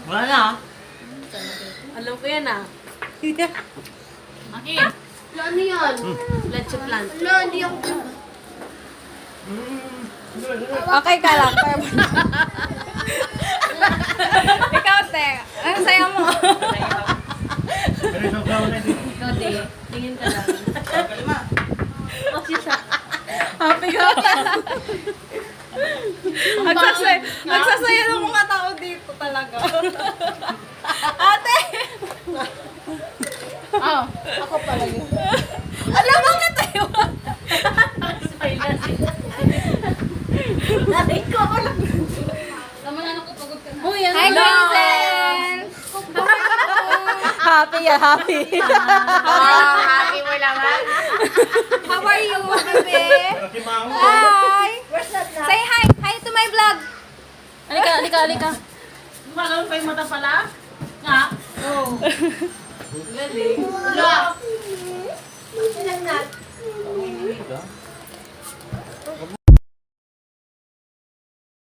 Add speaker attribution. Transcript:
Speaker 1: Wala na.
Speaker 2: Alam ko yan ah.
Speaker 1: Akin.
Speaker 3: Ano yan?
Speaker 2: Leche plant.
Speaker 3: Wala, hindi ako.
Speaker 4: Okay ka lang. Ikaw, te. Ang saya mo.
Speaker 2: Ikaw, di. Tingin ka lang. Oh, siya.
Speaker 4: Happy ka. Nagsasaya ng mga tao dito talaga. Ate!
Speaker 3: Oh, ako pala yun.
Speaker 4: Alam mo ka tayo.
Speaker 2: Nanay ko.
Speaker 3: Tama na ako, pagod ka na.
Speaker 2: Oh, yan.
Speaker 4: Hi, Vincent! Happy ya, happy.
Speaker 3: Oh, happy mo naman.
Speaker 4: How are you, bebe? Hi! Say hi! Hi to my vlog!
Speaker 2: Halika. Magalaw pa yung mata pala? Nga? Oo. Galing. Wala.